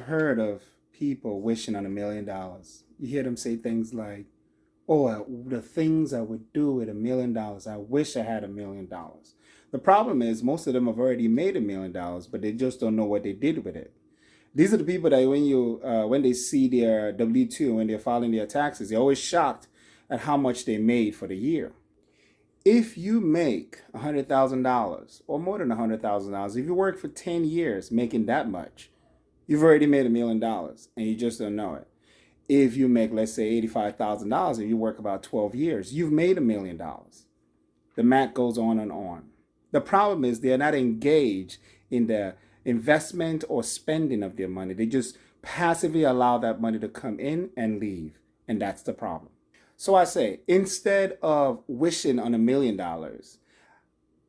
Heard of people wishing on $1 million. You hear them say things like, "Oh, the things I would do with $1 million. I wish I had $1 million." The problem is most of them have already made $1 million, but they just don't know what they did with it. These are the people that when they see their W-2, when they're filing their taxes, they're always shocked at how much they made for the year. If you make $100,000 or more than $100,000, if you work for 10 years making that much, you've already made $1 million and you just don't know it. If you make, let's say, $85,000 and you work about 12 years, you've made $1 million. The math goes on and on. The problem is they're not engaged in the investment or spending of their money. They just passively allow that money to come in and leave. And that's the problem. So I say, instead of wishing on $1 million,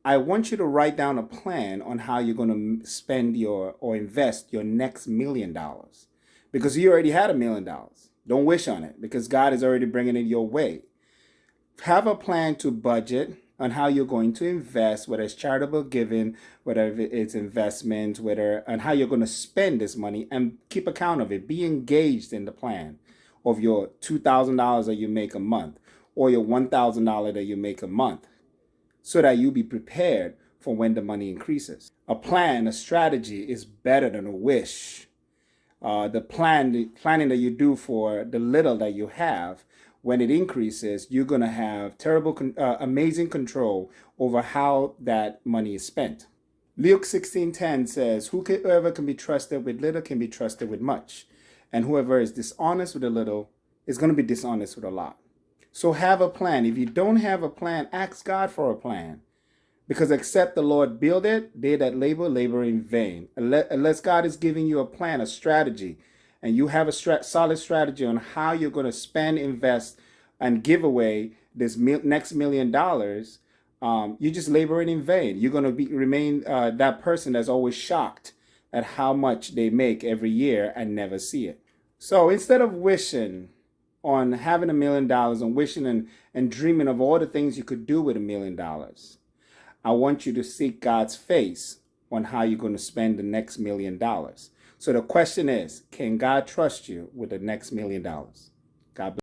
I want you to write down a plan on how you're going to spend or invest your next $1 million. Because you already had $1 million. Don't wish on it because God is already bringing it your way. Have a plan to budget on how you're going to invest, whether it's charitable giving, whether it's investment, and how you're going to spend this money, and keep account of it. Be engaged in the plan of your $2,000 that you make a month or your $1,000 that you make a month, so that you be prepared for when the money increases. A plan, a strategy is better than a wish. The planning that you do for the little that you have, when it increases, you're going to have amazing control over how that money is spent. Luke 16:10 says, "Whoever can be trusted with little can be trusted with much. And whoever is dishonest with a little is going to be dishonest with a lot." So have a plan. If you don't have a plan, ask God for a plan. Because except the Lord build it, they that labor in vain. Unless God is giving you a plan, a strategy, and you have a solid strategy on how you're going to spend, invest, and give away this next $1 million, you just laboring in vain. You're going to remain that person that's always shocked at how much they make every year and never see it. So instead of wishing on having $1 million and wishing and dreaming of all the things you could do with $1 million, I want you to seek God's face on how you're going to spend the next $1 million. So the question is, can God trust you with the next $1 million? God bless.